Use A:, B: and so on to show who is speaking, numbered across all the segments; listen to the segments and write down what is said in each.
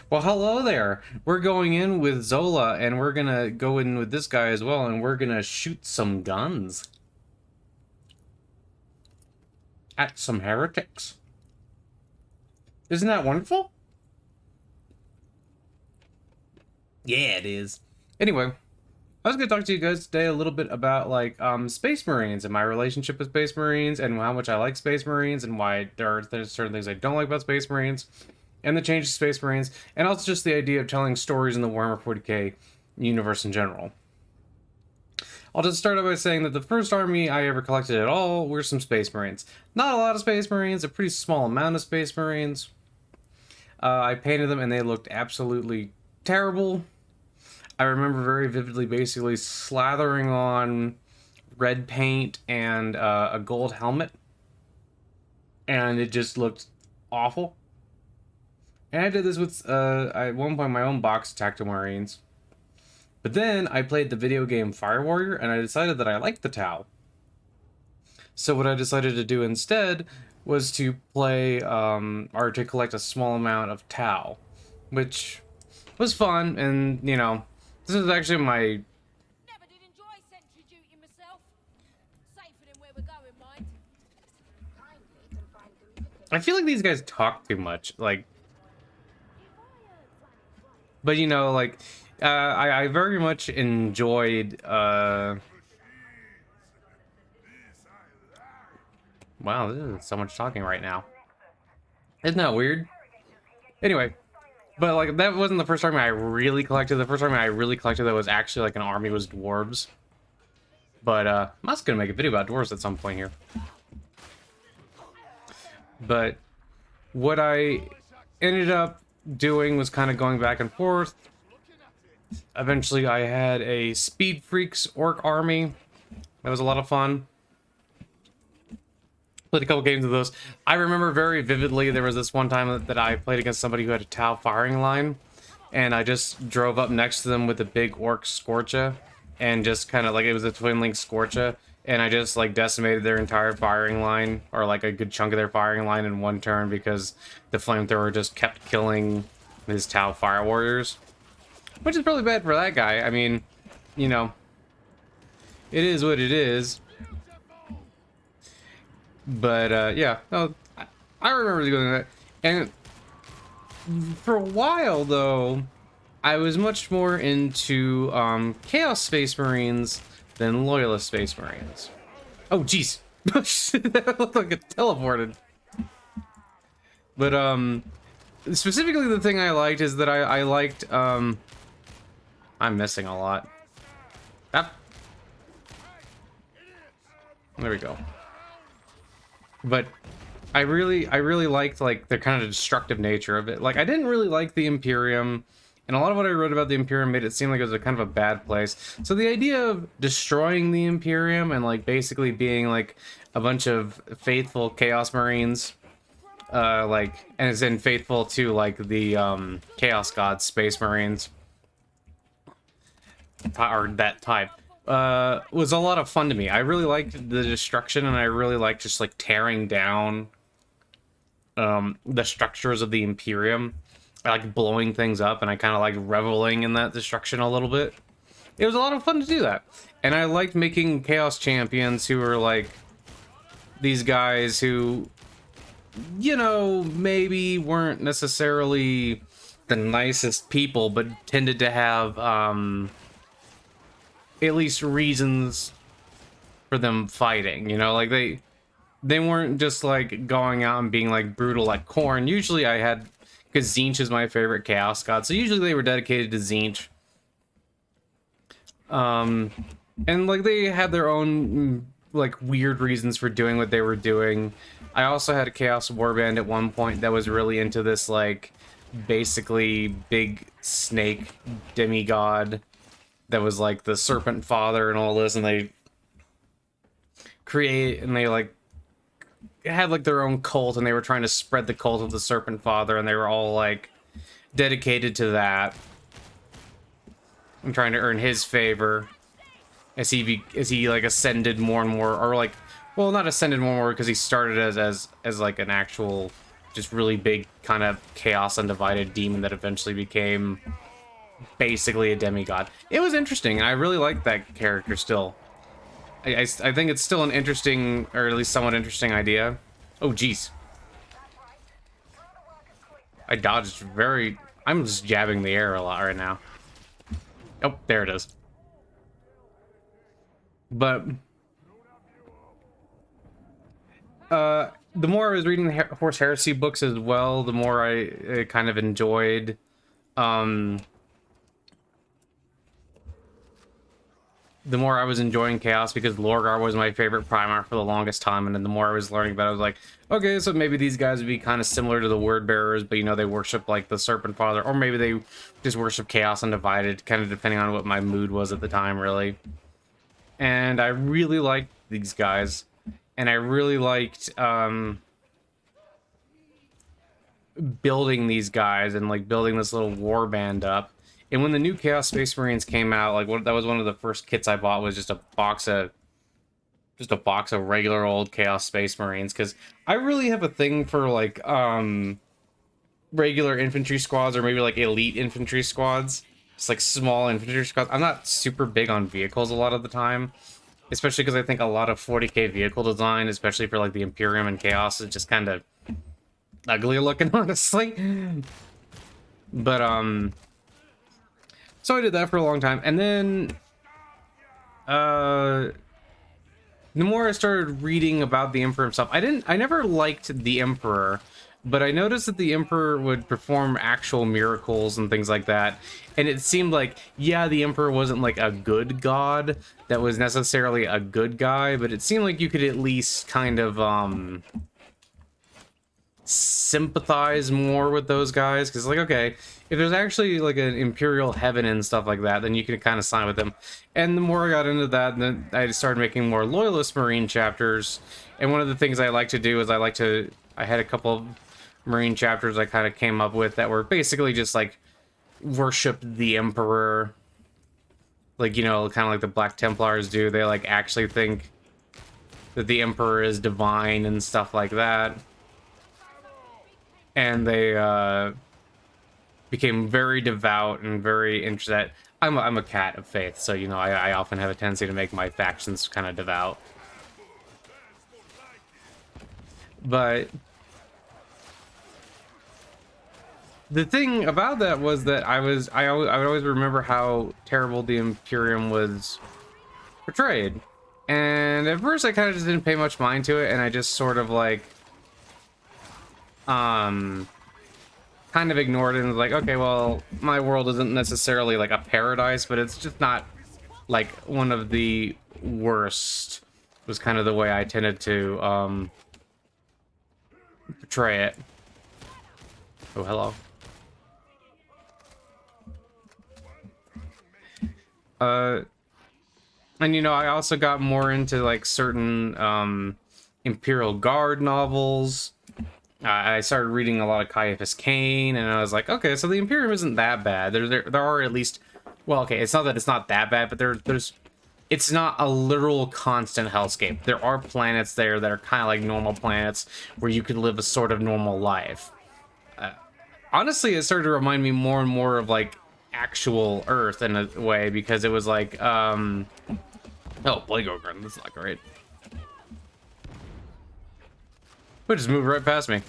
A: Well, hello there. We're going in with Zola, and we're gonna go in with this guy as well, and we're gonna shoot some guns at some heretics. Isn't that wonderful? Yeah, it is. Anyway, I was gonna talk to you guys today a little bit about like Space Marines and my relationship with Space Marines and how much I like Space Marines and why there's certain things I don't like about Space Marines and the change of Space Marines, and also just the idea of telling stories in the Warhammer 40k universe in general. I'll just start out by saying that the first army I ever collected at all were some Space Marines. Not a lot of Space Marines, a pretty small amount of Space Marines. I painted them and they looked absolutely terrible. I remember very vividly basically slathering on red paint and a gold helmet, and it just looked awful. And I did this with, at one point, my own box of Tactical Marines. But then I played the video game Fire Warrior, and I decided that I liked the Tau. So what I decided to do instead was to play, or to collect a small amount of Tau, which was fun, and, you know, this is actually my...
B: Never did enjoy sentry duty myself. Safer than where we're going, mind.
A: I feel like these guys talk too much, like... But, you know, like, I very much enjoyed, wow, this is so much talking right now. Isn't that weird? Anyway, but, like, that wasn't the first army I really collected. The first army I really collected that was actually, like, an army was dwarves. But, I'm also gonna make a video about dwarves at some point here. But, what I ended up doing was kind of going back and forth. Eventually I had a Speed Freaks orc army. That was a lot of fun. Played a couple games of those. I remember very vividly there was this one time that I played against somebody who had a Tau firing line, and I just drove up next to them with a big orc Scorcha, and just kind of like, it was a twin link Scorcha, and I just like decimated their entire firing line, or like a good chunk of their firing line in one turn, because the flamethrower just kept killing his Tau fire warriors. Which is probably bad for that guy. I mean, you know, it is what it is. But yeah, no, I remember doing that. And for a while though, I was much more into Chaos Space Marines than Loyalist Space Marines. Oh jeez. That looked like it teleported. But specifically the thing I liked is that I liked I'm missing a lot. Ah. There we go. But I really liked like the kind of destructive nature of it. Like I didn't really like the Imperium, and a lot of what I wrote about the Imperium made it seem like it was a kind of a bad place. So the idea of destroying the Imperium and like basically being like a bunch of faithful Chaos Marines, like, and as in faithful to like the Chaos Gods Space Marines, or that type, was a lot of fun to me. I really liked the destruction, and I really liked just like tearing down the structures of the Imperium. I like blowing things up, and I kind of like reveling in that destruction a little bit. It was a lot of fun to do that, and I liked making Chaos Champions who were like these guys who, you know, maybe weren't necessarily the nicest people, but tended to have at least reasons for them fighting, you know, like they weren't just like going out and being like brutal like Khorne. Usually I had, because Tzeentch is my favorite Chaos God, so usually they were dedicated to Tzeentch. And like they had their own like weird reasons for doing what they were doing. I also had a Chaos Warband at one point that was really into this like basically big snake demigod that was like the Serpent Father and all this, and they like had like their own cult, and they were trying to spread the cult of the Serpent Father, and they were all like dedicated to that and trying to earn his favor as he like ascended more and more, or like, well, not ascended more and more because he started as like an actual just really big kind of chaos undivided demon that eventually became basically a demigod. It was interesting, and I really liked that character still. I think it's still an interesting, or at least somewhat interesting idea. Oh, jeez. I dodged very... I'm just jabbing the air a lot right now. Oh, there it is. But... the more I was reading the Horse Heresy books as well, the more I kind of enjoyed... the more I was enjoying Chaos, because Lorgar was my favorite Primarch for the longest time, and then the more I was learning about it, I was like, okay, so maybe these guys would be kind of similar to the Word Bearers, but, you know, they worship, like, the Serpent Father, or maybe they just worship Chaos Undivided, kind of depending on what my mood was at the time, really. And I really liked these guys, and I really liked, building these guys, and, like, building this little war band up. And when the new Chaos Space Marines came out, like that was one of the first kits I bought, was just a box of regular old Chaos Space Marines, because I really have a thing for like regular infantry squads, or maybe like elite infantry squads, just like small infantry squads. I'm not super big on vehicles a lot of the time, especially because I think a lot of 40k vehicle design, especially for like the Imperium and Chaos, is just kind of ugly looking, honestly. But so I did that for a long time, and then the more I started reading about the Emperor himself, I never liked the Emperor, but I noticed that the Emperor would perform actual miracles and things like that, and it seemed like, yeah, the Emperor wasn't like a good god that was necessarily a good guy, but it seemed like you could at least kind of sympathize more with those guys, because like, okay, if there's actually like an imperial heaven and stuff like that, then you can kind of sign with them. And the more I got into that, then I started making more loyalist marine chapters. And one of the things I like to do is I had a couple of marine chapters I kind of came up with that were basically just like worship the Emperor, like, you know, kind of like the Black Templars do. They like actually think that the Emperor is divine and stuff like that. And they became very devout and very interested. I'm a cat of faith, so, you know, I often have a tendency to make my factions kind of devout. But the thing about that was that I would always remember how terrible the Imperium was portrayed. And at first I kind of just didn't pay much mind to it, and I just sort of like kind of ignored it and was like, okay, well, my world isn't necessarily like a paradise, but it's just not like one of the worst, was kind of the way I tended to portray it. Oh, hello. And you know, I also got more into like certain Imperial Guard novels. I started reading a lot of Caiaphas Cain, and I was like, okay, so the Imperium isn't that bad. There are at least, well, okay, it's not that it's not that bad, but it's not a literal constant hellscape. There are planets there that are kind of like normal planets where you could live a sort of normal life. Honestly, it started to remind me more and more of like actual Earth in a way, because it was like, oh, Plague Ogre, that's not great. But just moved right past me.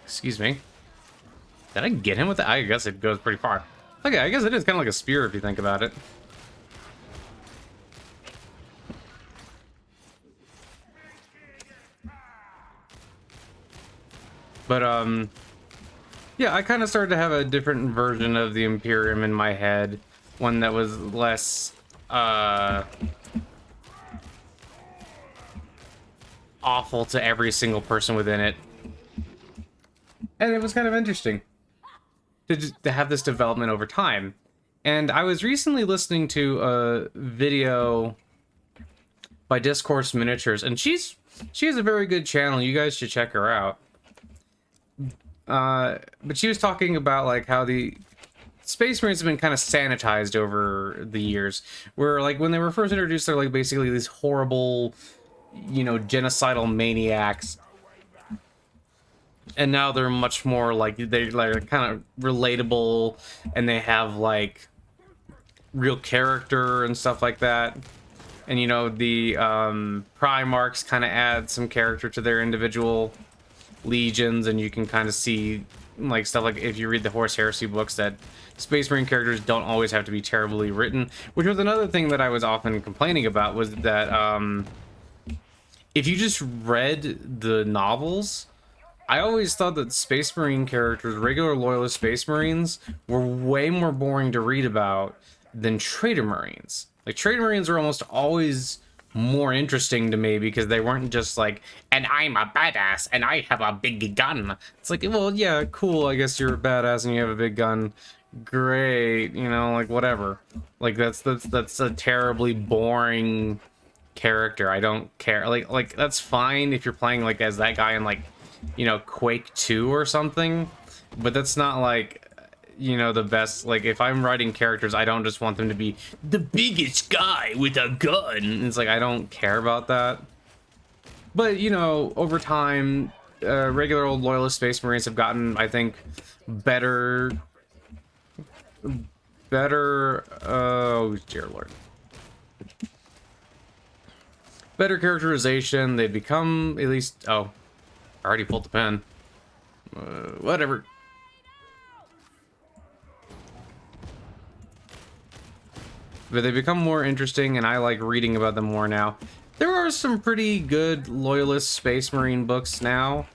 A: Excuse me. Did I get him with that? I guess it goes pretty far. Okay, I guess it is kind of like a spear if you think about it. But, yeah, I kind of started to have a different version of the Imperium in my head. One that was less, awful to every single person within it. And it was kind of interesting to have this development over time. And I was recently listening to a video by Discourse Miniatures, and she has a very good channel. You guys should check her out. But she was talking about like how Space Marines have been kind of sanitized over the years, where like when they were first introduced, they're like basically these horrible, you know, genocidal maniacs, and now they're much more like they're like kind of relatable, and they have like real character and stuff like that. And you know, the Primarchs kind of add some character to their individual legions, and you can kind of see like stuff like if you read the Horus Heresy books that Space Marine characters don't always have to be terribly written, which was another thing that I was often complaining about, was that if you just read the novels, I always thought that Space Marine characters, regular loyalist Space Marines, were way more boring to read about than Traitor Marines. Like, Traitor Marines are almost always more interesting to me because they weren't just like, and I'm a badass and I have a big gun. It's like, well, yeah, cool, I guess you're a badass and you have a big gun. Great, you know, like whatever. Like that's a terribly boring character. I don't care. Like that's fine if you're playing like as that guy in like, you know, Quake 2 or something, but that's not like, you know, the best. Like if I'm writing characters, I don't just want them to be the biggest guy with a gun. It's like I don't care about that. But you know, over time, regular old loyalist Space Marines have gotten, I think, better. Oh dear lord. Better characterization. They become at least. Oh, I already pulled the pen. Whatever. But they become more interesting, and I like reading about them more now. There are some pretty good loyalist Space Marine books now.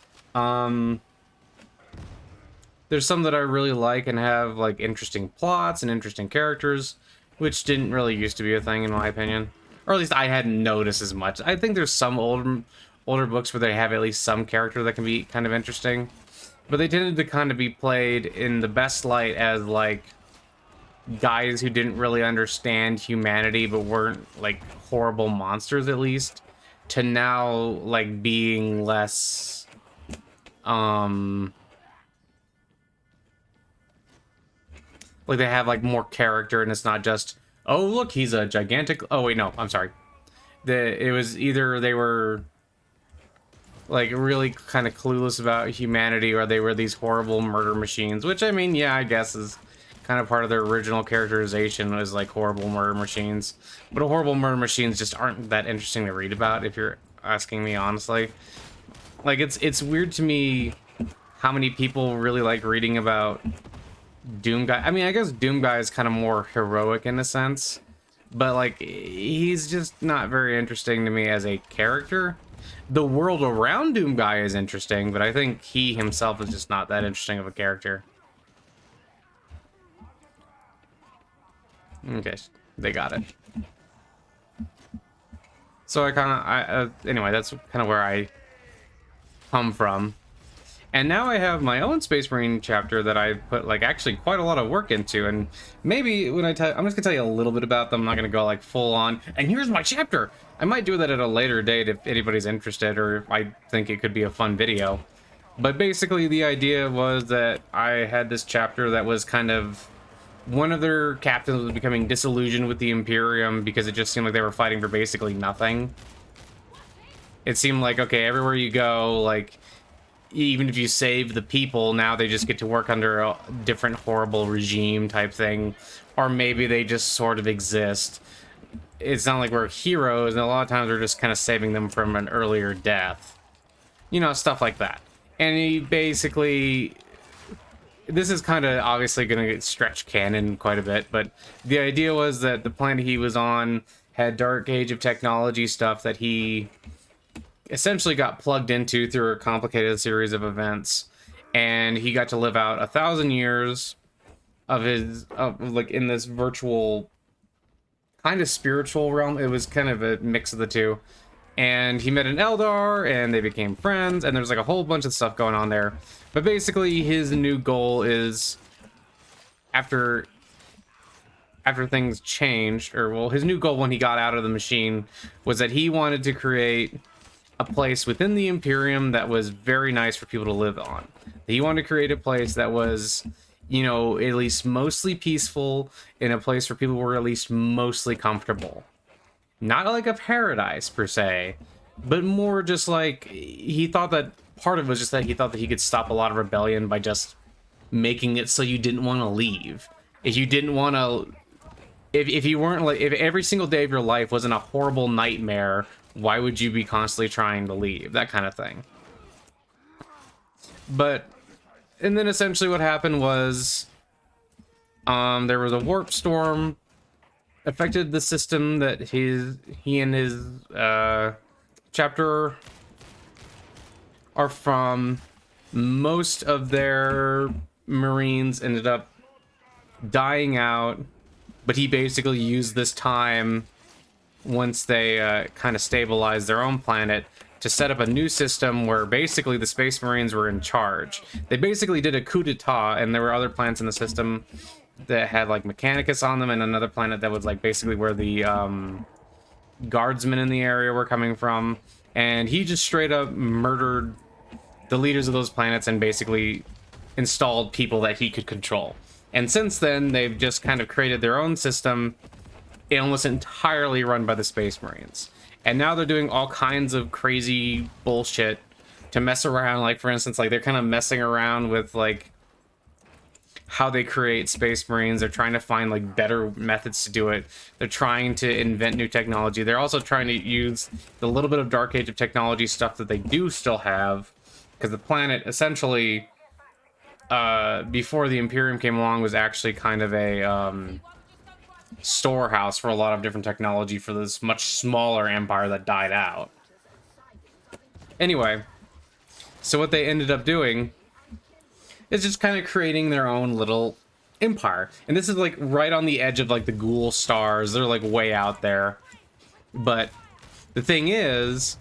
A: There's some that I really like and have like interesting plots and interesting characters, which didn't really used to be a thing in my opinion. Or at least I hadn't noticed as much. I think there's some older books where they have at least some character that can be kind of interesting. But they tended to kind of be played in the best light as like guys who didn't really understand humanity but weren't like horrible monsters, at least, to now like being less like they have like more character, and it's not just, oh look, he's a gigantic, oh wait, no, I'm sorry, it was either they were like really kind of clueless about humanity, or they were these horrible murder machines, which I mean, yeah, I guess is kind of part of their original characterization, was like horrible murder machines. But horrible murder machines just aren't that interesting to read about, if you're asking me honestly. Like it's weird to me how many people really like reading about Doom Guy. I mean, I guess Doom Guy is kind of more heroic in a sense, but like he's just not very interesting to me as a character. The world around Doom Guy is interesting, but I think he himself is just not that interesting of a character. Okay, they got it. So anyway, that's kind of where I come from. And now I have my own Space Marine chapter that I put like actually quite a lot of work into, and maybe when I'm just gonna tell you a little bit about them. I'm not gonna go like full on, and here's my chapter. I might do that at a later date if anybody's interested, or if I think it could be a fun video. But basically the idea was that I had this chapter that was kind of, one of their captains was becoming disillusioned with the Imperium because it just seemed like they were fighting for basically nothing. It seemed like, okay, everywhere you go, like, even if you save the people, now they just get to work under a different horrible regime type thing. Or maybe they just sort of exist. It's not like we're heroes, and a lot of times we're just kind of saving them from an earlier death. You know, stuff like that. And he basically... This is kind of obviously going to stretch canon quite a bit, but the idea was that the planet he was on had Dark Age of technology stuff that he essentially got plugged into through a complicated series of events, and he got to live out 1,000 years of his like in this virtual kind of spiritual realm. It was kind of a mix of the two. And he met an Eldar, and they became friends, and there's like a whole bunch of stuff going on there. But basically, his new goal is, after things changed, or well, his new goal when he got out of the machine was that he wanted to create a place within the Imperium that was very nice for people to live on. He wanted to create a place that was you know, at least mostly peaceful, in a place where people were at least mostly comfortable. Not like a paradise per se, but more just like he thought that part of it was just that he thought that he could stop a lot of rebellion by just making it so you didn't want to leave. If you didn't want to, if you weren't like, if every single day of your life wasn't a horrible nightmare, why would you be constantly trying to leave? That kind of thing. But, and then essentially what happened was, there was a warp storm affected the system that he and his chapter are from. Most of their Marines ended up dying out, but he basically used this time, once they kind of stabilized their own planet, to set up a new system where basically the Space Marines were in charge. They basically did a coup d'etat, and there were other planets in the system that had like Mechanicus on them, and another planet that was like basically where the guardsmen in the area were coming from. And he just straight up murdered the leaders of those planets and basically installed people that he could control. And since then, they've just kind of created their own system, almost entirely run by the Space Marines. And now they're doing all kinds of crazy bullshit to mess around. Like, for instance, like they're kind of messing around with like how they create Space Marines. They're trying to find like better methods to do it. They're trying to invent new technology. They're also trying to use the little bit of Dark Age of technology stuff that they do still have, because the planet essentially, before the Imperium came along, was actually kind of a storehouse for a lot of different technology for this much smaller empire that died out. Anyway, so what they ended up doing is just kind of creating their own little empire. And this is like right on the edge of like the Ghoul stars. They're like way out there. But the thing is,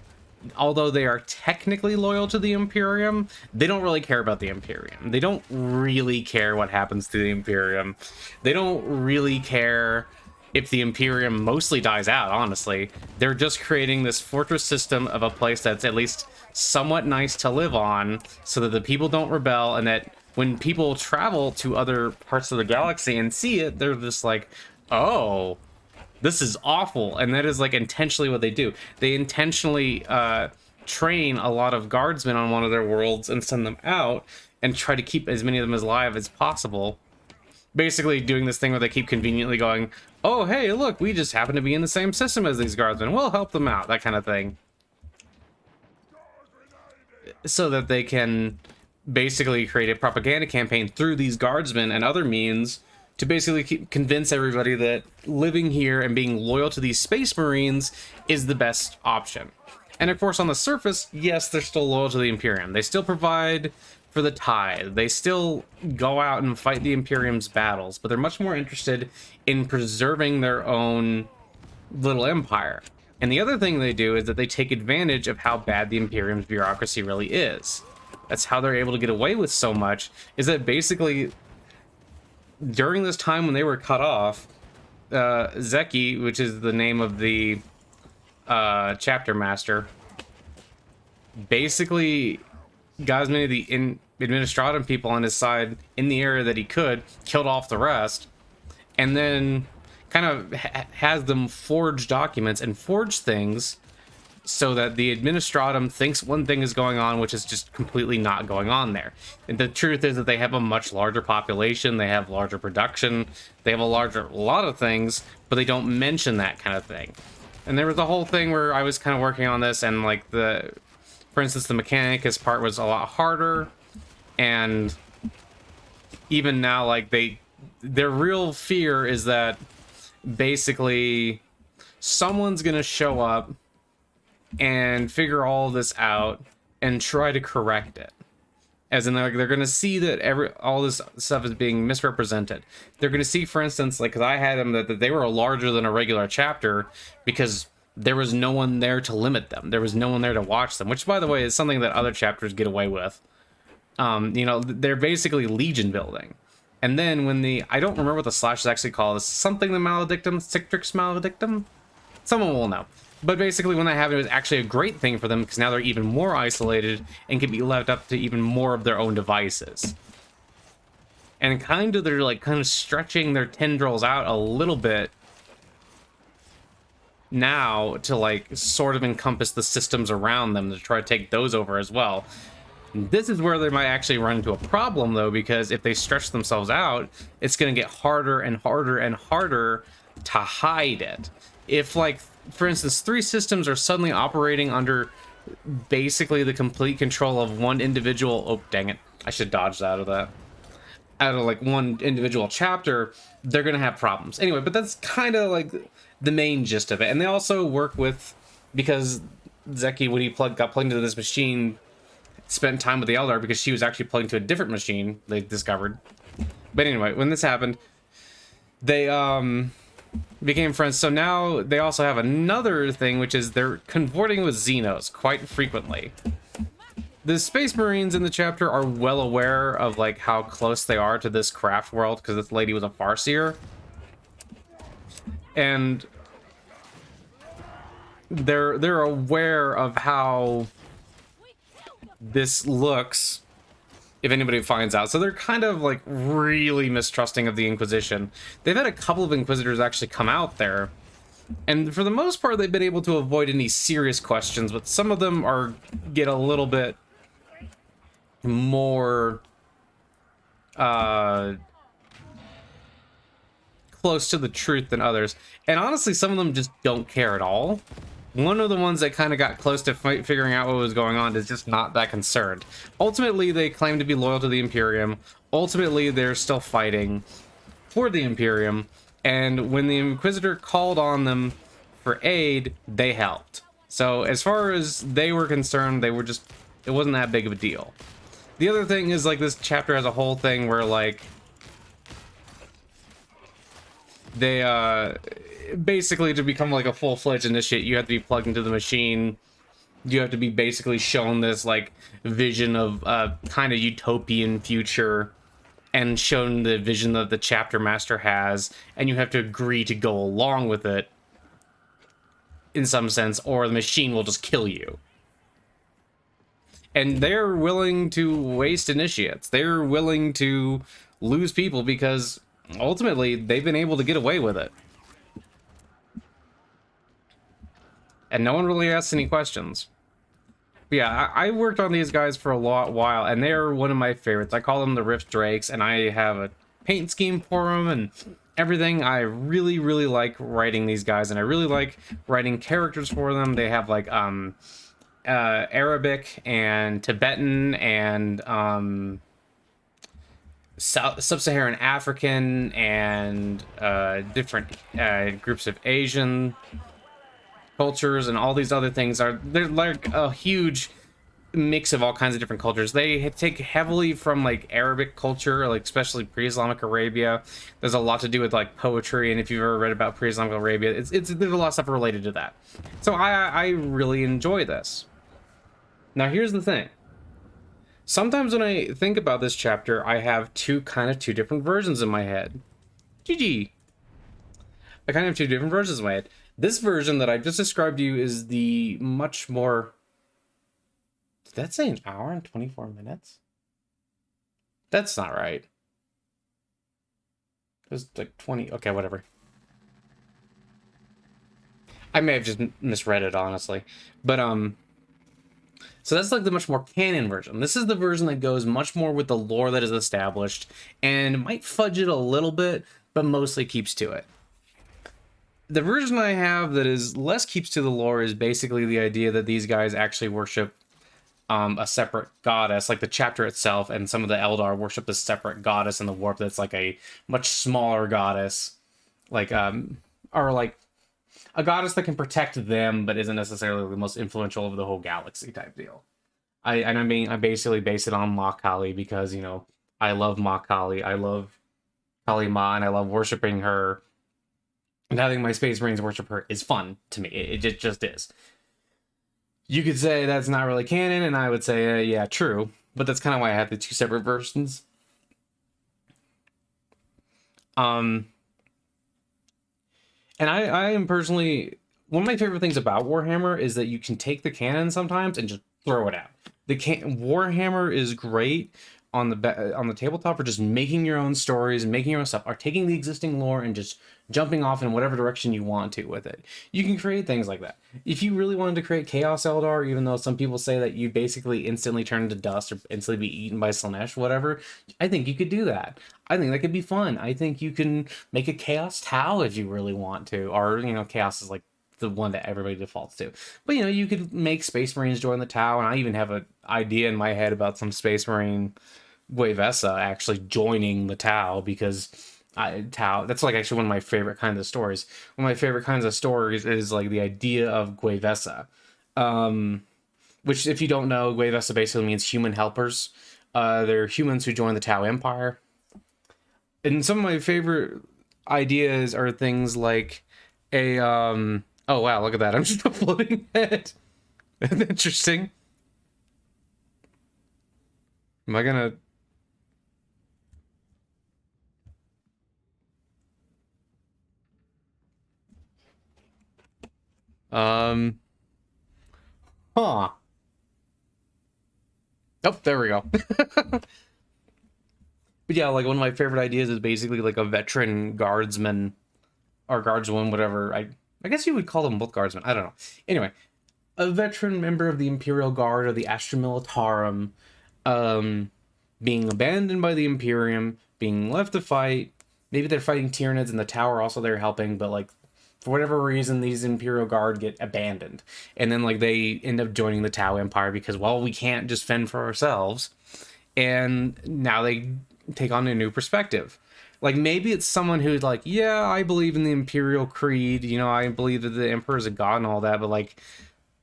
A: although they are technically loyal to the Imperium, they don't really care about the Imperium. They don't really care what happens to the Imperium. They don't really care if the Imperium mostly dies out, honestly. They're just creating this fortress system of a place that's at least somewhat nice to live on, so that the people don't rebel, and that when people travel to other parts of the galaxy and see it, they're just like, oh, this is awful. And that is like intentionally what they do. They intentionally train a lot of guardsmen on one of their worlds and send them out and try to keep as many of them as alive as possible. Basically doing this thing where they keep conveniently going, oh, hey, look, we just happen to be in the same system as these guardsmen. We'll help them out, that kind of thing. So that they can basically create a propaganda campaign through these guardsmen and other means to basically convince everybody that living here and being loyal to these Space Marines is the best option. And of course, on the surface, yes, they're still loyal to the Imperium. They still provide for the Tide. They still go out and fight the Imperium's battles, but they're much more interested in preserving their own little empire. And the other thing they do is that they take advantage of how bad the Imperium's bureaucracy really is. That's how they're able to get away with so much, is that basically during this time when they were cut off, Zeki, which is the name of the chapter master, basically got as many of the administratum people on his side in the area that he could, killed off the rest, and then kind of has them forge documents and forge things so that the administratum thinks one thing is going on, which is just completely not going on there. And the truth is that they have a much larger population, they have larger production, they have a lot of things, but they don't mention that kind of thing. And there was a whole thing where I was kind of working on this, and like for instance, the Mechanicus part was a lot harder, and even now, like their real fear is that basically someone's gonna show up and figure all this out and try to correct it. As in, they're going to see that all this stuff is being misrepresented. They're going to see, for instance, like, because I had them that they were larger than a regular chapter because there was no one there to limit them. There was no one there to watch them, which, by the way, is something that other chapters get away with. You know, they're basically legion building. And then when I don't remember what the slash is actually called, it's something the maledictum, Citrix maledictum? Someone will know. But basically when that happened, it was actually a great thing for them, because now they're even more isolated and can be left up to even more of their own devices. and they're like kind of stretching their tendrils out a little bit now to like sort of encompass the systems around them to try to take those over as well. This is where they might actually run into a problem, though, because if they stretch themselves out, it's going to get harder and harder and harder to hide it. If, like, for instance, 3 systems are suddenly operating under basically the complete control of one individual... Oh, dang it. I should dodge out of that. Out of, like, one individual chapter, they're going to have problems. Anyway, but that's kind of, like, the main gist of it. And they also work with... Because Zeki, when he got plugged into this machine... spent time with the Eldar because she was actually plugged into a different machine they discovered. But anyway, when this happened, they became friends. So now they also have another thing, which is they're convorting with Xenos quite frequently. The Space Marines in the chapter are well aware of like how close they are to this craft world because this lady was a Farseer. And they're aware of how this looks if anybody finds out. So they're kind of like really mistrusting of the Inquisition. They've had a couple of Inquisitors actually come out there, and for the most part they've been able to avoid any serious questions, but some of them get a little bit more close to the truth than others. And honestly, some of them just don't care at all. One of the ones that kind of got close to figuring out what was going on is just not that concerned. Ultimately, they claim to be loyal to the Imperium. Ultimately, they're still fighting for the Imperium. And when the Inquisitor called on them for aid, they helped. So as far as they were concerned, it wasn't that big of a deal. The other thing is, like, this chapter has a whole thing where, like, they, basically, to become like a full-fledged initiate, you have to be plugged into the machine. You have to be basically shown this like vision of a kind of utopian future and shown the vision that the chapter master has, and you have to agree to go along with it in some sense, or the machine will just kill you. And they're willing to waste initiates. They're willing to lose people because ultimately they've been able to get away with it. And no one really asks any questions. But yeah, I worked on these guys for a while, and they're one of my favorites. I call them the Rift Drakes, and I have a paint scheme for them and everything. I really, really like writing these guys, and I really like writing characters for them. They have like Arabic and Tibetan and Sub-Saharan African and different groups of Asian cultures and all these other things. They're like a huge mix of all kinds of different cultures. They take heavily from like Arabic culture, like especially pre-Islamic Arabia. There's a lot to do with like poetry, and if you've ever read about pre-Islamic Arabia, there's a lot of stuff related to that. So I really enjoy this. Now here's the thing. Sometimes when I think about this chapter, I have two different versions in my head. GG. I kind of have two different versions in my head. This version that I just described to you is the much more... Did that say an hour and 24 minutes? That's not right. It was like 20... Okay, whatever. I may have just misread it, honestly. But, so that's like the much more canon version. This is the version that goes much more with the lore that is established and might fudge it a little bit, but mostly keeps to it. The version I have that is less keeps to the lore is basically the idea that these guys actually worship a separate goddess, like the chapter itself, and some of the Eldar worship a separate goddess in the warp that's like a much smaller goddess, like or like a goddess that can protect them but isn't necessarily the most influential of the whole galaxy type deal. I basically base it on Ma Kali because, you know, I love Ma Kali, I love Kali Ma, and I love worshiping her. And having my Space Marines worship her is fun to me. It just is. You could say that's not really canon, and I would say, yeah, true. But that's kind of why I have the two separate versions. And I am personally... One of my favorite things about Warhammer is that you can take the canon sometimes and just throw it out. Warhammer is great on the tabletop for just making your own stories and making your own stuff, or taking the existing lore and just jumping off in whatever direction you want to with it. You can create things like that. If you really wanted to create Chaos Eldar, even though some people say that you basically instantly turn into dust or instantly be eaten by Slanesh, whatever, I think you could do that. I think that could be fun. I think you can make a Chaos Tau if you really want to, or, you know, Chaos is like the one that everybody defaults to. But, you know, you could make Space Marines join the Tau, and I even have an idea in my head about some Space Marine Gue'Vesa actually joining the Tau, because Tau, that's like actually one of my favorite kinds of stories. One of my favorite kinds of stories is like the idea of Gue'Vesa, which, if you don't know, Gue'Vesa basically means human helpers. They're humans who join the Tau Empire. And some of my favorite ideas are things like a oh wow, look at that, I'm just a floating head. Interesting. Am I gonna huh. Oh, there we go. But yeah, like one of my favorite ideas is basically like a veteran guardsman or guardswoman, whatever. I guess you would call them both guardsmen. I don't know. Anyway, a veteran member of the Imperial Guard or the Astra Militarum, being abandoned by the Imperium, being left to fight. Maybe they're fighting Tyranids in the tower, also they're helping, but like for whatever reason, these Imperial Guard get abandoned, and then like they end up joining the Tau Empire because, well, we can't just fend for ourselves, and now they take on a new perspective. Like maybe it's someone who's like, yeah, I believe in the Imperial Creed, you know, I believe that the Emperor is a god and all that, but like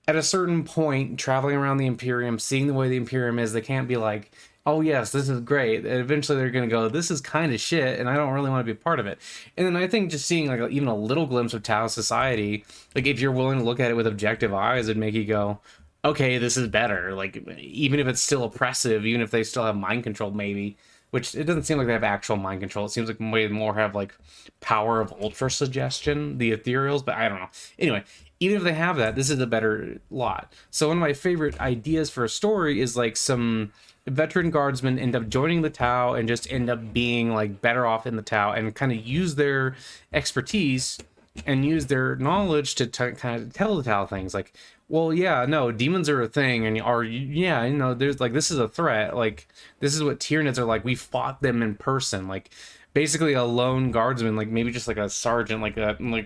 A: at a certain point, traveling around the Imperium, seeing the way the Imperium is, they can't be like, oh yes, this is great. And eventually they're going to go, this is kind of shit, and I don't really want to be a part of it. And then I think just seeing like even a little glimpse of Tau society, like if you're willing to look at it with objective eyes, it'd make you go, okay, this is better. Like even if it's still oppressive, even if they still have mind control, maybe, which it doesn't seem like they have actual mind control. It seems like way more have like power of ultra suggestion, the ethereals, but I don't know. Anyway, even if they have that, this is a better lot. So one of my favorite ideas for a story is like some veteran guardsmen end up joining the Tau and just end up being like better off in the Tau and kind of use their expertise and use their knowledge to kind of tell the Tau things like, well, yeah, no, demons are a thing, and or yeah, you know, there's like, this is a threat, like this is what Tyranids are like, we fought them in person, like basically a lone guardsman, like maybe just like a sergeant, like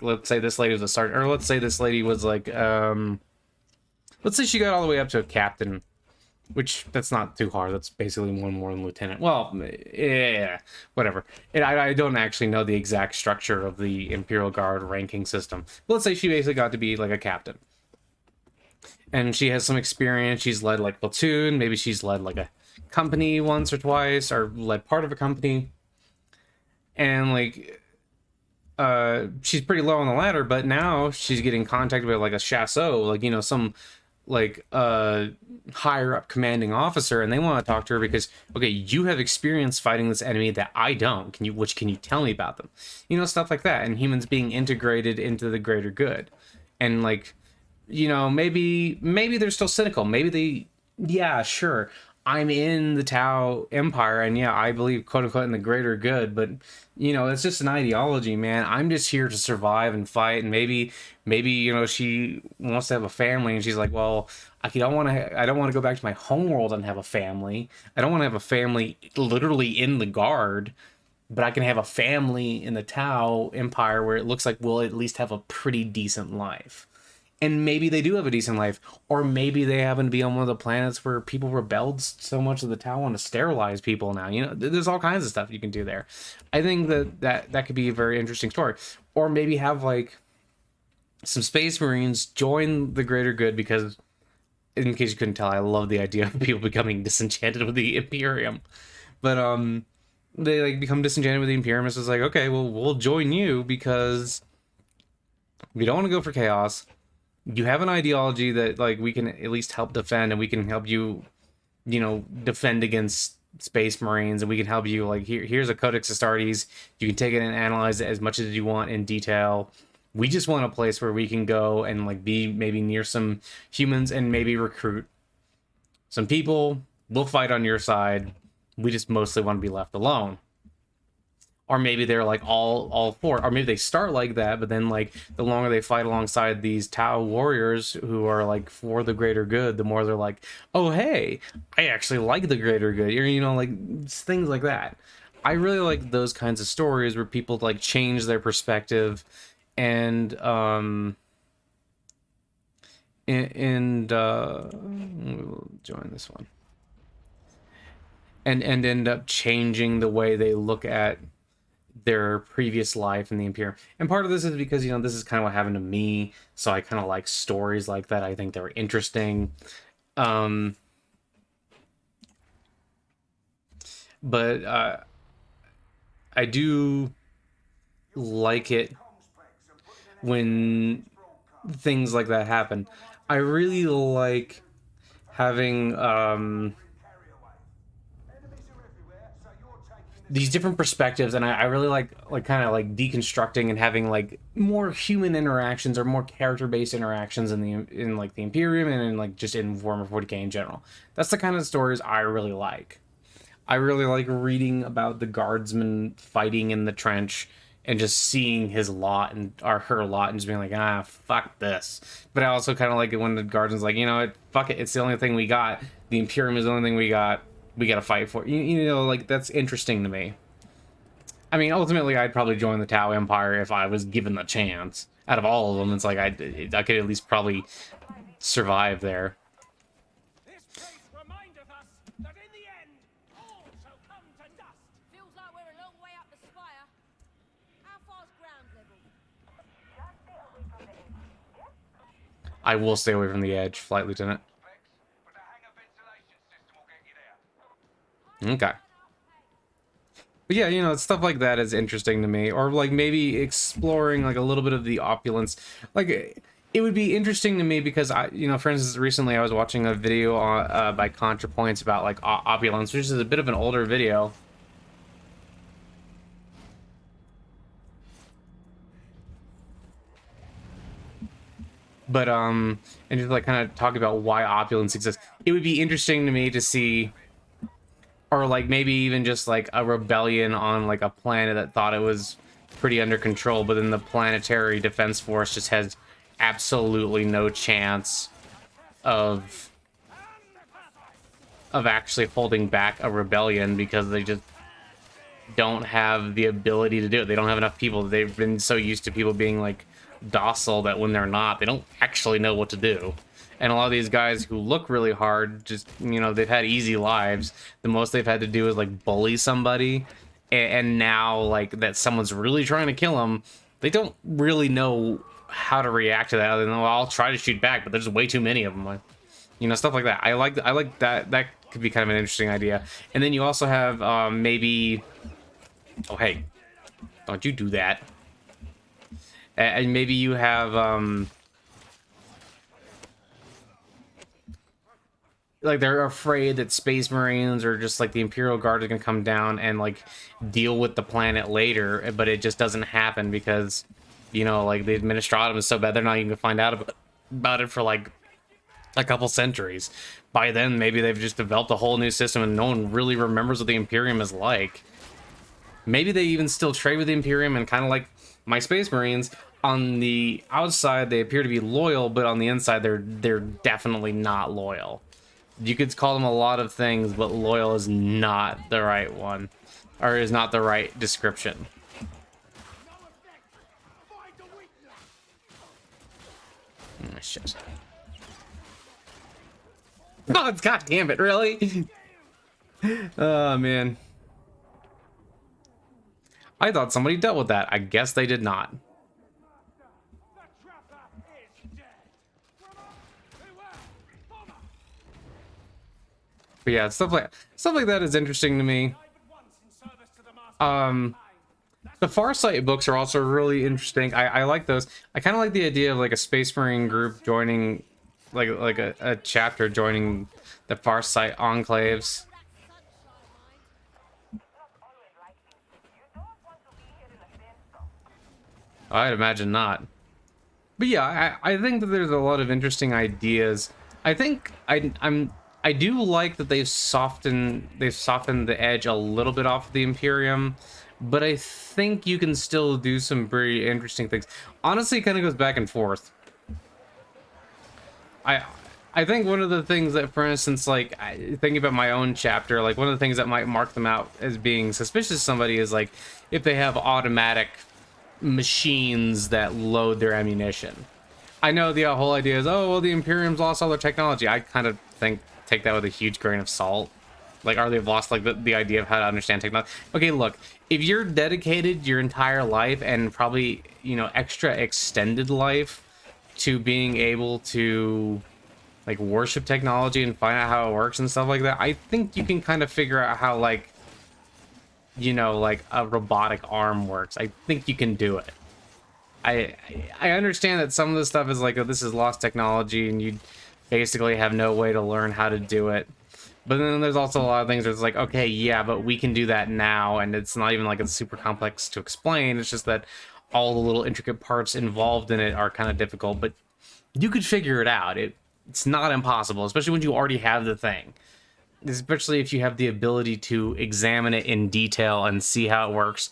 A: let's say this lady was a sergeant, or let's say this lady was like let's say she got all the way up to a captain, which that's not too hard, that's basically one more than lieutenant. Well, yeah, whatever. And I don't actually know the exact structure of the Imperial Guard ranking system, but let's say she basically got to be like a captain, and she has some experience. She's led like platoon, maybe she's led like a company once or twice, or led part of a company, and like she's pretty low on the ladder, but now she's getting contacted by like a chasseur, like, you know, some like higher up commanding officer, and they want to talk to her because, okay, you have experience fighting this enemy that I don't, can you tell me about them, you know, stuff like that. And humans being integrated into the greater good, and like, you know, maybe they're still cynical, maybe they, yeah, sure, I'm in the Tau Empire, and yeah, I believe, quote unquote, in the greater good, but, you know, it's just an ideology, man. I'm just here to survive and fight, and maybe, you know, she wants to have a family, and she's like, well, I don't want to go back to my homeworld and have a family. I don't want to have a family literally in the guard, but I can have a family in the Tau Empire where it looks like we'll at least have a pretty decent life. And maybe they do have a decent life, or maybe they happen to be on one of the planets where people rebelled so much that the Tau want to sterilize people now. You know, there's all kinds of stuff you can do there. I think that could be a very interesting story. Or maybe have like some Space Marines join the greater good, because, in case you couldn't tell, I love the idea of people becoming disenchanted with the Imperium. But they like become disenchanted with the Imperium. It's just like, okay, well, we'll join you because we don't want to go for chaos. You have an ideology that like we can at least help defend, and we can help you, you know, defend against Space Marines, and we can help you, like, here's a Codex Astartes. You can take it and analyze it as much as you want in detail. We just want a place where we can go and like be maybe near some humans and maybe recruit some people. We'll fight on your side, We just mostly want to be left alone. Or maybe they're like all for it. Or maybe they start like that, but then like the longer they fight alongside these Tau warriors who are like for the greater good, the more they're like, oh hey, I actually like the greater good. Or, you know, like things like that. I really like those kinds of stories where people like change their perspective and we'll join this one. And end up changing the way they look at their previous life in the Imperium. And part of this is because, you know, this is kind of what happened to me, so I kind of like stories like that. I think they're interesting. But I do like it when things like that happen. I really like having these different perspectives, and I really like kind of like deconstructing and having like more human interactions or more character-based interactions in like the Imperium and in like just in Warhammer 40k in general. That's the kind of stories I really like. I really like reading about the guardsman fighting in the trench and just seeing his lot and or her lot and just being like, ah, fuck this. But I also kind of like it when the guardsman's like, you know what, fuck it, it's the only thing we got. The Imperium is the only thing we got. We gotta fight for it. You know, like that's interesting to me. I mean, ultimately, I'd probably join the Tau Empire if I was given the chance. Out of all of them, it's like I could at least probably survive there.
B: This case remindeth us that in the end, all shall come to dust. Feels like we're a long way up the spire. How far's ground level?
A: I will stay away from the edge, Flight Lieutenant. Okay. But yeah, you know, stuff like that is interesting to me. Or like maybe exploring like a little bit of the opulence. Like it would be interesting to me because I, you know, for instance, recently I was watching a video on, by ContraPoints about like opulence, which is a bit of an older video. But and just like kind of talk about why opulence exists. It would be interesting to me to see, or like maybe even just like a rebellion on like a planet that thought it was pretty under control, but then the planetary defense force just has absolutely no chance of actually holding back a rebellion because they just don't have the ability to do it. They don't have enough people. They've been so used to people being like docile that when they're not, they don't actually know what to do. And a lot of these guys who look really hard, just, you know, they've had easy lives. The most they've had to do is like bully somebody. And now like that someone's really trying to kill them, they don't really know how to react to that. Other than, well, I'll try to shoot back, but there's way too many of them. Like, you know, stuff like that. I like that. That could be kind of an interesting idea. And then you also have maybe, oh hey, don't you do that. And maybe you have like they're afraid that Space Marines or just like the Imperial Guard are gonna come down and like deal with the planet later, but it just doesn't happen because, you know, like the Administratum is so bad they're not even gonna find out about it for like a couple centuries. By then, maybe they've just developed a whole new system and no one really remembers what the Imperium is like. Maybe they even still trade with the Imperium and kind of like my Space Marines. On the outside, they appear to be loyal, but on the inside, they're definitely not loyal. You could call them a lot of things, but loyal is not the right one, or is not the right description. Oh, shit. Oh, it's god damn it, really? Oh, man. I thought somebody dealt with that. I guess they did not. But yeah, stuff like that is interesting to me. The Farsight books are also really interesting. I like those. I kind of like the idea of like a Space Marine group joining, like a chapter joining the Farsight enclaves. I'd imagine not. But yeah, I think that there's a lot of interesting ideas. I think I'm I do like that they've softened the edge a little bit off of the Imperium, but I think you can still do some very interesting things. Honestly, it kind of goes back and forth. I I think one of the things that, for instance, like thinking about my own chapter, like one of the things that might mark them out as being suspicious of somebody is like if they have automatic machines that load their ammunition. I know the whole idea is, oh well, the Imperium's lost all their technology. I kind of take that with a huge grain of salt. Like, are they've lost like the idea of how to understand technology? Okay, look, if you're dedicated your entire life and probably, you know, extra extended life to being able to like worship technology and find out how it works and stuff like that, I think you can kind of figure out how, like, you know, like a robotic arm works. I think you can do it. I I understand that some of the stuff is like, oh, this is lost technology and you basically have no way to learn how to do it. But then there's also a lot of things where it's like, okay, yeah, but we can do that now, and it's not even like it's super complex to explain. It's just that all the little intricate parts involved in it are kind of difficult, but you could figure it out. It's not impossible, especially when you already have the thing. Especially if you have the ability to examine it in detail and see how it works.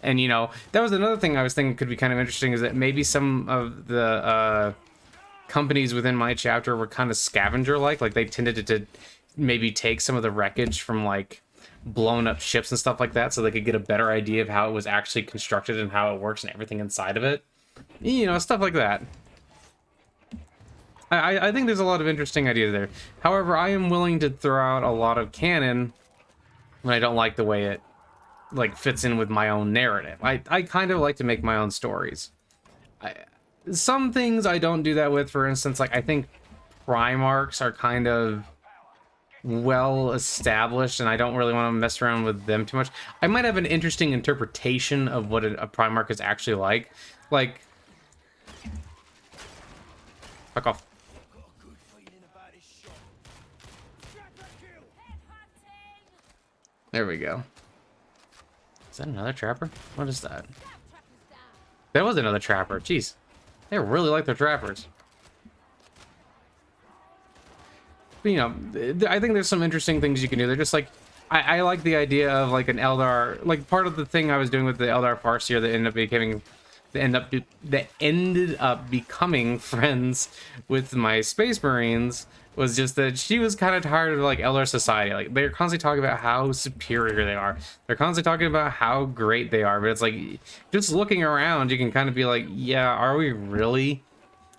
A: And, you know, that was another thing I was thinking could be kind of interesting, is that maybe some of the companies within my chapter were kind of scavenger-like. Like, they tended to maybe take some of the wreckage from, like, blown up ships and stuff like that so they could get a better idea of how it was actually constructed and how it works and everything inside of it. You know, stuff like that. I think there's a lot of interesting ideas there. However, I am willing to throw out a lot of canon when I don't like the way it, like, fits in with my own narrative. I kind of like to make my own stories. Some things I don't do that with. For instance, like, I think Primarchs are kind of well established and I don't really want to mess around with them too much. I might have an interesting interpretation of what a Primarch is actually like. Like, fuck off. There we go. Is that another trapper? What is that? That was another trapper. Jeez. They really like their trappers. But, you know, I think there's some interesting things you can do. They're just like, I like the idea of like an Eldar, like part of the thing I was doing with the Eldar Farseer that ended up becoming friends with my Space Marines was just that she was kind of tired of like Eldar society. Like, they're constantly talking about how superior they are. They're constantly talking about how great they are. But it's like, just looking around, you can kind of be like, yeah, are we really?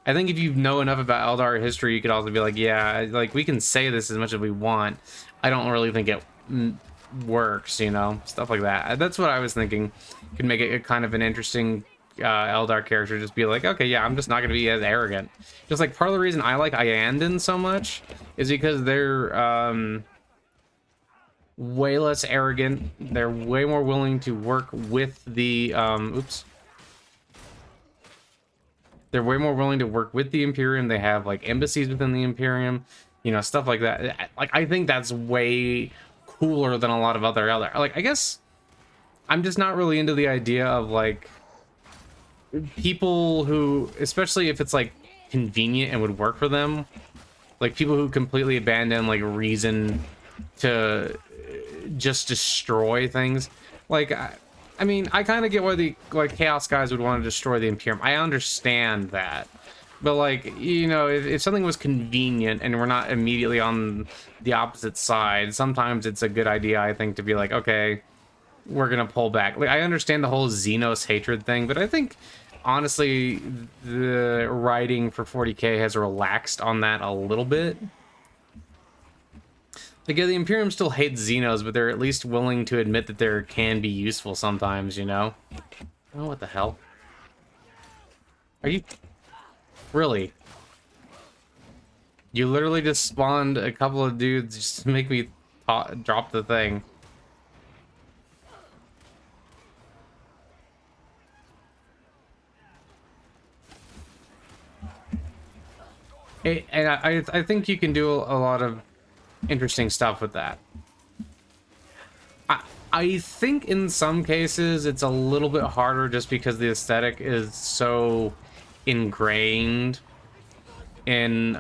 A: I think if you know enough about Eldar history, you could also be like, yeah, like, we can say this as much as we want. I don't really think it works, you know? Stuff like that. That's what I was thinking. Could make it a kind of an interesting Eldar character. Just be like, okay, yeah, I'm just not going to be as arrogant. Just like part of the reason I like Iandan so much is because they're way less arrogant. They're way more willing to work with the... They're way more willing to work with the Imperium. They have like embassies within the Imperium, you know, stuff like that. Like, I think that's way cooler than a lot of other like, I guess I'm just not really into the idea of like people who, especially if it's like convenient and would work for them, like people who completely abandon like reason to just destroy things. Like, I mean, I kind of get why the Chaos guys would want to destroy the Imperium. I understand that. But, like, you know, if something was convenient and we're not immediately on the opposite side, sometimes it's a good idea, I think, to be like, okay, we're going to pull back. Like, I understand the whole Xenos hatred thing, but I think, honestly, the writing for 40K has relaxed on that a little bit. Like, yeah, the Imperium still hates Xenos, but they're at least willing to admit that they can be useful sometimes, you know? Oh, what the hell? Are you... Really? You literally just spawned a couple of dudes just to make me drop the thing. And I think you can do a lot of interesting stuff with that. I think in some cases it's a little bit harder just because the aesthetic is so ingrained in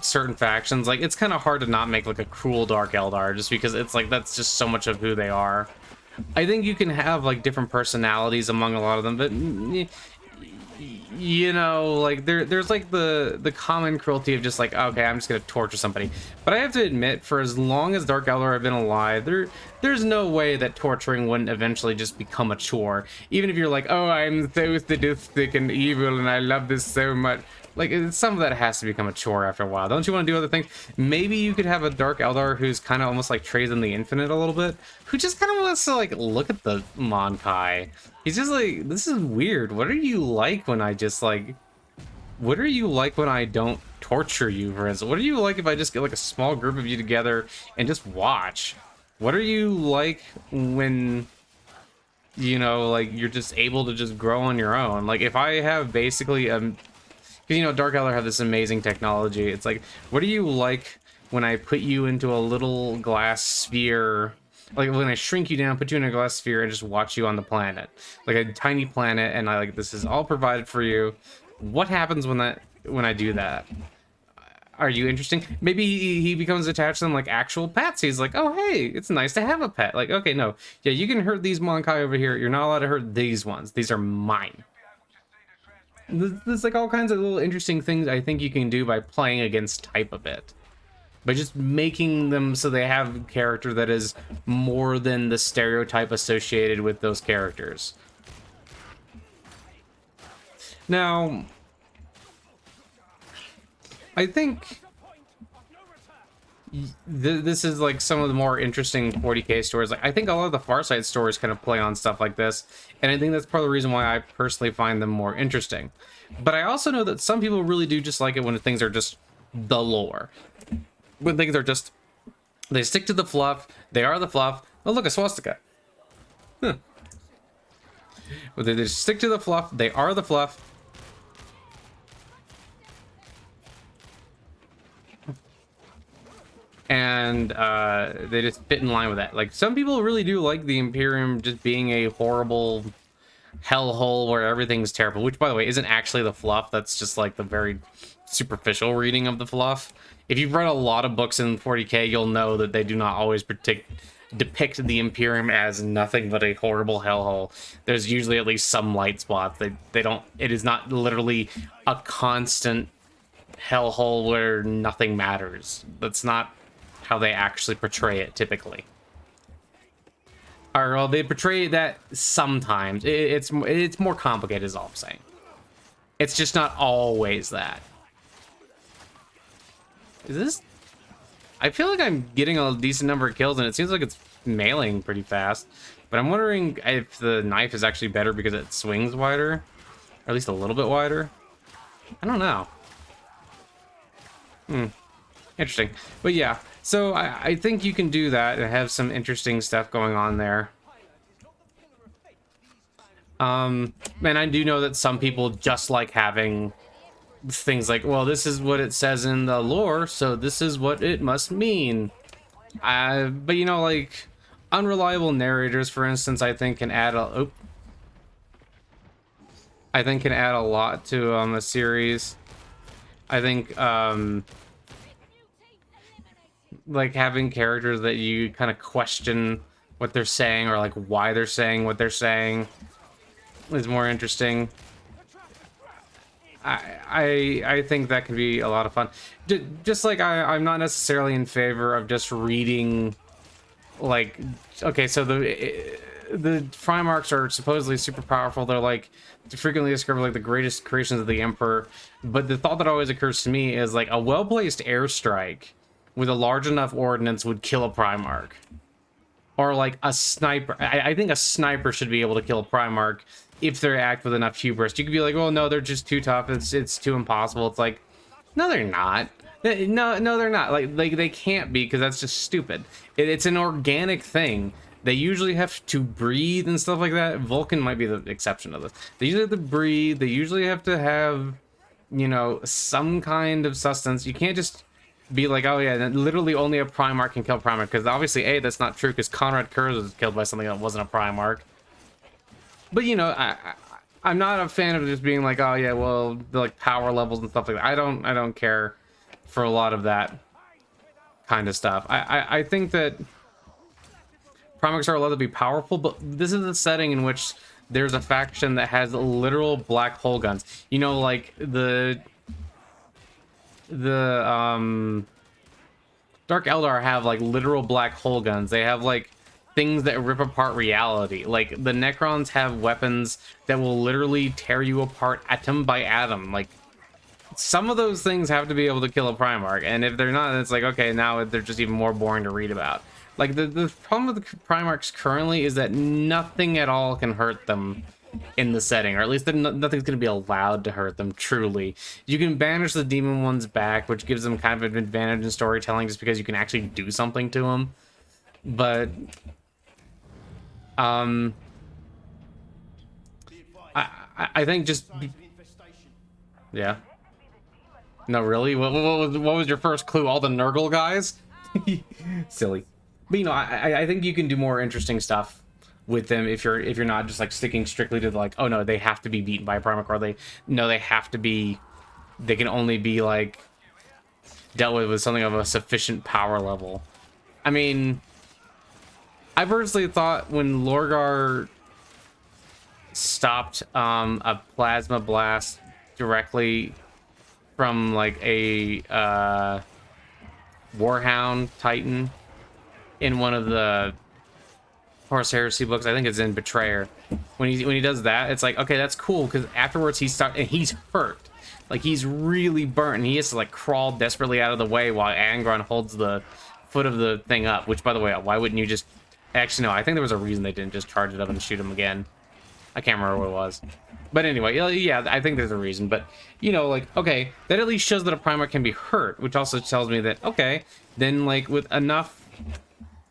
A: certain factions. Like, it's kind of hard to not make like a cruel Dark Eldar, just because it's like that's just so much of who they are. I think you can have like different personalities among a lot of them, but you know, like there's like the common cruelty of just like, okay, I'm just gonna torture somebody. But I have to admit, for as long as Dark Eldar have been alive, there's no way that torturing wouldn't eventually just become a chore. Even if you're like, oh, I'm so sadistic and evil and I love this so much. Like, some of that has to become a chore after a while. Don't you want to do other things? Maybe you could have a Dark Eldar who's kind of almost like Trazen the Infinite a little bit, who just kind of wants to like look at the Monkai. He's just like, this is weird. What are you like when I just like, what are you like when I don't torture you, for instance? What are you like if I just get like a small group of you together and just watch? What are you like when, you know, like you're just able to just grow on your own? Like, if I have basically a, because, you know, Dark Eldar have this amazing technology. It's like, what are you like when I put you into a little glass sphere? Like, when I shrink you down, put you in a glass sphere, and just watch you on the planet. Like a tiny planet, and I like, this is all provided for you. What happens when I do that? Are you interesting? Maybe he becomes attached to them like actual pets. He's like, oh, hey, it's nice to have a pet. Like, okay, no. Yeah, you can hurt these Monkai over here. You're not allowed to hurt these ones. These are mine. There's like all kinds of little interesting things I think you can do by playing against type a bit, by just making them so they have character that is more than the stereotype associated with those characters. Now, I think this is like some of the more interesting 40k stories. Like, I think a lot of the Farsight stories kind of play on stuff like this, and I think that's part of the reason why I personally find them more interesting. But I also know that some people really do just like it when things are just the lore, when things are just, they stick to the fluff, they are the fluff. Oh, look, a swastika. Huh. Well, they just stick to the fluff, they are the fluff. And they just fit in line with that. Like, some people really do like the Imperium just being a horrible hellhole where everything's terrible, which, by the way, isn't actually the fluff. That's just like the very superficial reading of the fluff. If you've read a lot of books in 40k, you'll know that they do not always depict the Imperium as nothing but a horrible hellhole. There's usually at least some light spots. They don't, it is not literally a constant hellhole where nothing matters. That's not how they actually portray it typically. Or, well, they portray that sometimes. It's more complicated, is all I'm saying. It's just not always that. Is this? I feel like I'm getting a decent number of kills, and it seems like it's mailing pretty fast. But I'm wondering if the knife is actually better because it swings wider, or at least a little bit wider. I don't know. Interesting. But yeah, so I think you can do that and have some interesting stuff going on there. And I do know that some people just like having things like, well, this is what it says in the lore, so this is what it must mean. But you know, like, unreliable narrators, for instance, I think can add a can add a lot to a series. I think like having characters that you kind of question what they're saying, or like why they're saying what they're saying, is more interesting. I think that could be a lot of fun. Just like I'm not necessarily in favor of just reading, like, okay, so the Primarchs are supposedly super powerful. They're like frequently discovered like the greatest creations of the Emperor. But the thought that always occurs to me is like a well-placed airstrike with a large enough ordnance would kill a Primarch. Or like a sniper. I think a sniper should be able to kill a Primarch if they act with enough hubris. You could be like, well, no, they're just too tough. It's too impossible. It's like, no, they're not. No, they're not. Like they can't be, because that's just stupid. It's an organic thing. They usually have to breathe and stuff like that. Vulcan might be the exception to this. They usually have to breathe. They usually have to have, you know, some kind of sustenance. You can't just be like, oh yeah, literally only a Primarch can kill Primarch, because obviously, A, that's not true, because Conrad Kurz was killed by something that wasn't a Primarch. But, you know, I'm not a fan of just being like, oh yeah, well, the like power levels and stuff like that. I don't care for a lot of that kind of stuff. I think that Primarchs are allowed to be powerful, but this is a setting in which there's a faction that has literal black hole guns. You know, like the Dark Eldar have like literal black hole guns. They have like things that rip apart reality. Like the Necrons have weapons that will literally tear you apart atom by atom. Like some of those things have to be able to kill a Primarch, and if they're not, it's like, okay, now they're just even more boring to read about. Like the problem with the Primarchs currently is that nothing at all can hurt them in the setting, or at least nothing's going to be allowed to hurt them truly. You can banish the demon ones back, which gives them kind of an advantage in storytelling just because you can actually do something to them. But I think just yeah. No, really? What was your first clue? All the Nurgle guys? Silly. But you know, I think you can do more interesting stuff with them if you're not just like sticking strictly to the, like, oh no, they have to be beaten by a Primarch, or they can only be like dealt with something of a sufficient power level. I mean, I personally thought when Lorgar stopped a plasma blast directly from like a Warhound Titan in one of the Horus Heresy books, I think it's in Betrayer. When he does that, it's like, okay, that's cool, because afterwards he's hurt, like he's really burnt, and he has to like crawl desperately out of the way while Angron holds the foot of the thing up. Which, by the way, why wouldn't you just? Actually, no, I think there was a reason they didn't just charge it up and shoot him again. I can't remember what it was. But anyway, yeah, I think there's a reason. But, you know, like, okay, that at least shows that a Primarch can be hurt, which also tells me that, okay, then, like, with enough,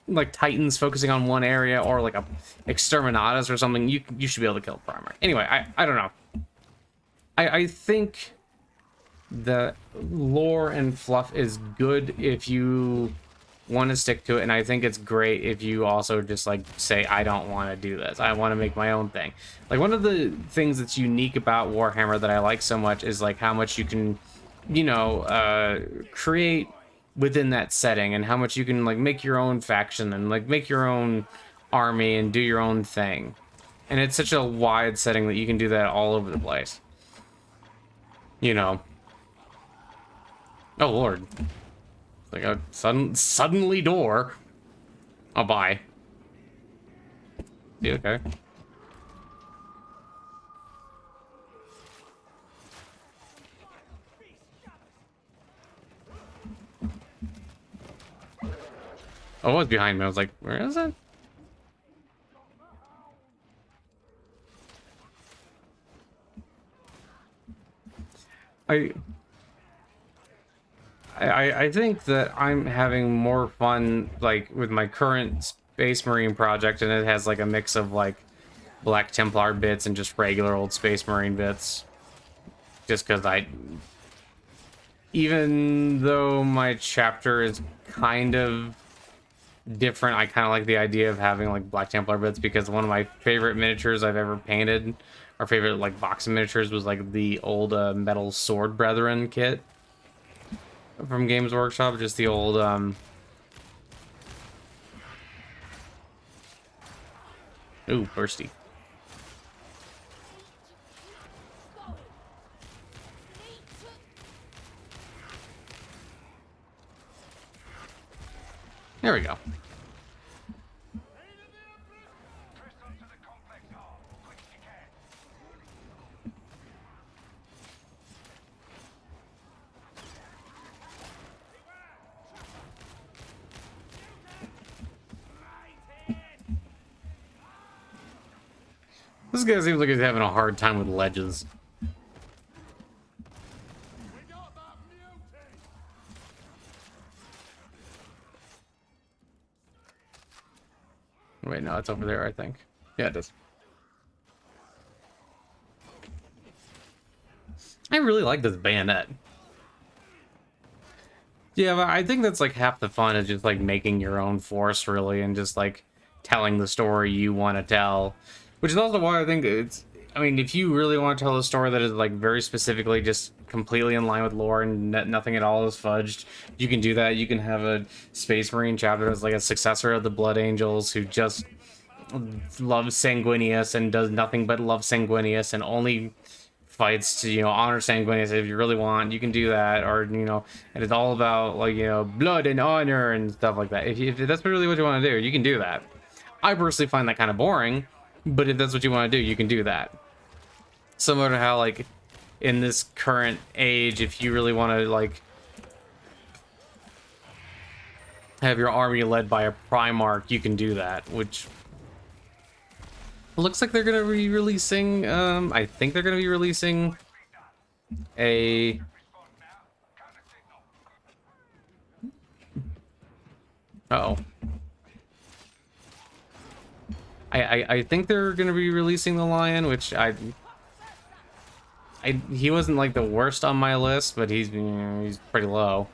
A: like, Titans focusing on one area, or, like, a Exterminatus or something, you should be able to kill a Primarch. Anyway, I don't know. I think the lore and fluff is good if you want to stick to it, and I think it's great if you also just like say, I don't want to do this, I want to make my own thing. Like, one of the things that's unique about Warhammer that I like so much is like how much you can, you know, create within that setting, and how much you can like make your own faction and like make your own army and do your own thing. And it's such a wide setting that you can do that all over the place, you know. Oh lord, like a suddenly door. I'll buy. Yeah, okay. Oh, it was behind me. I was like, where is it? I think that I'm having more fun like with my current Space Marine project, and it has like a mix of like Black Templar bits and just regular old Space Marine bits. Just because even though my chapter is kind of different, I kind of like the idea of having like Black Templar bits, because one of my favorite miniatures I've ever painted, our favorite like box of miniatures, was like the old Metal Sword Brethren kit from Games Workshop. Just the old ooh, bursty. There we go. This guy seems like he's having a hard time with ledges. Wait, no, it's over there, I think. Yeah, it does. I really like this bayonet. Yeah, but I think that's like half the fun, is just like making your own force, really, and just like telling the story you want to tell. Which is also why I think it's, I mean, if you really want to tell a story that is like very specifically just completely in line with lore and nothing at all is fudged, you can do that. You can have a Space Marine chapter that's like a successor of the Blood Angels who just loves Sanguinius and does nothing but love Sanguinius and only fights to, you know, honor Sanguinius. If you really want, you can do that. Or, you know, and it's all about, like, you know, blood and honor and stuff like that. If that's really what you want to do, you can do that. I personally find that kind of boring, but if that's what you want to do, you can do that. Similar to how, like, in this current age, if you really want to, like, have your army led by a Primarch, you can do that, which looks like they're going to be releasing, I think they're going to be releasing a... Uh-oh. I think they're going to be releasing the Lion, which he wasn't like the worst on my list, but he's pretty low.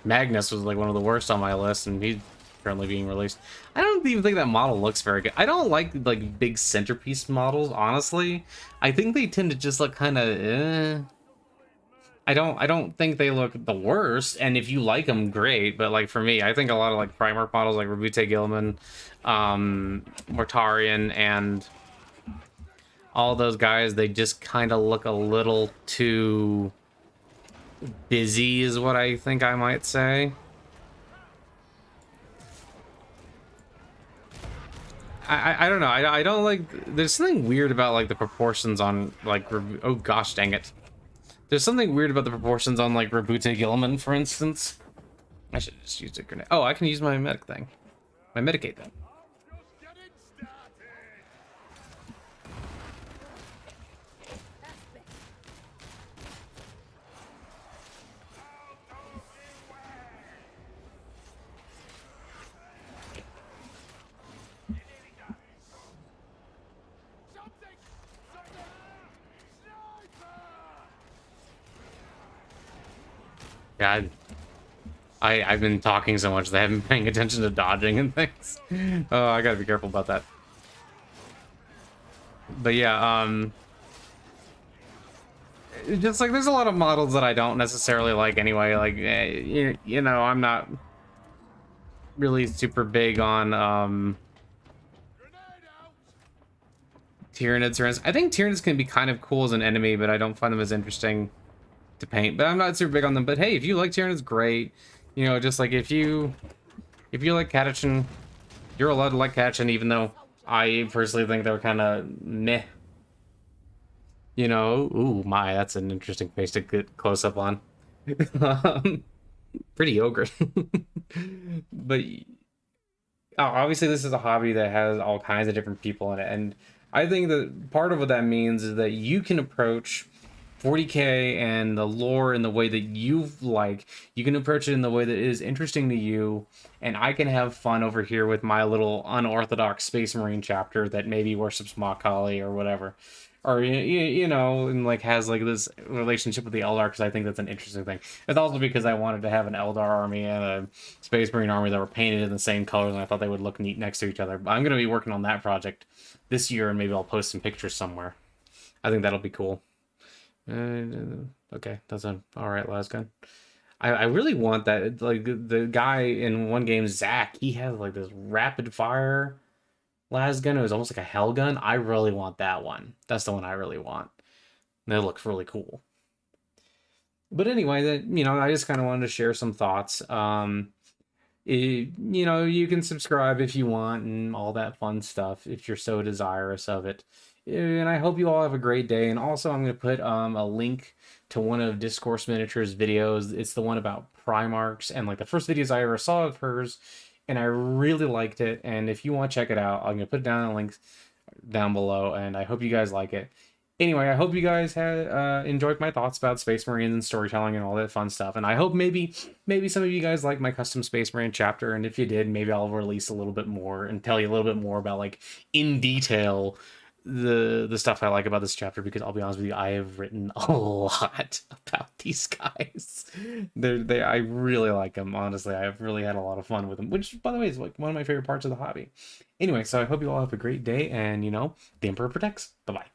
A: Magnus was like one of the worst on my list, and he's currently being released. I don't even think that model looks very good. I don't like big centerpiece models, honestly. I think they tend to just look kind of I don't think they look the worst, and if you like them, great. But like for me, I think a lot of like Primarch models like Rabute Gilliman, Mortarion, and all those guys, they just kind of look a little too busy, is what I think I might say. I don't know. I don't like. There's something weird about like the proportions on like. Oh gosh, dang it. There's something weird about the proportions on, like, Rabute Gilliman, for instance. I should just use a grenade. Oh, I can use my medic thing. My medicate thing. Yeah, I've been talking so much that I haven't been paying attention to dodging and things. Oh, I gotta be careful about that. But yeah, just like there's a lot of models that I don't necessarily like anyway. Like, you know, I'm not really super big on Tyranids. I think Tyranids can be kind of cool as an enemy, but I don't find them as interesting to paint. But I'm not super big on them. But hey, if you like Tyranids, great. You know, just like if you like Catachan, you're allowed to like Catachan, even though I personally think they're kind of meh. You know, ooh my, that's an interesting face to get close up on. Pretty ogre. But obviously this is a hobby that has all kinds of different people in it, and I think that part of what that means is that you can approach 40k and the lore in the way that you like. You can approach it in the way that is interesting to you, and I can have fun over here with my little unorthodox Space Marine chapter that maybe worships Macaulay or whatever, or you know, and like has like this relationship with the Eldar, because I think that's an interesting thing. It's also because I wanted to have an Eldar army and a Space Marine army that were painted in the same colors, and I thought they would look neat next to each other. But I'm going to be working on that project this year, and maybe I'll post some pictures somewhere. I think that'll be cool. Okay, that's an alright lasgun. I really want that. Like the guy in one game, Zach, he has like this rapid fire lasgun. It was almost like a hell gun. I really want that one. That's the one I really want. That looks really cool. But anyway, that, you know, I just kind of wanted to share some thoughts. You know, you can subscribe if you want and all that fun stuff if you're so desirous of it. And I hope you all have a great day. And also, I'm going to put a link to one of Discourse Miniature's videos. It's the one about Primarchs, and like the first videos I ever saw of hers, and I really liked it. And if you want to check it out, I'm going to put down a link down below, and I hope you guys like it. Anyway, I hope you guys had enjoyed my thoughts about Space Marines and storytelling and all that fun stuff. And I hope maybe some of you guys like my custom Space Marine chapter. And if you did, maybe I'll release a little bit more and tell you a little bit more about, like, in detail the stuff I like about this chapter, because I'll be honest with you, I have written a lot about these guys. I really like them, honestly. I've really had a lot of fun with them, which, by the way, is like one of my favorite parts of the hobby. Anyway, so I hope you all have a great day, and, you know, the Emperor protects. Bye-bye.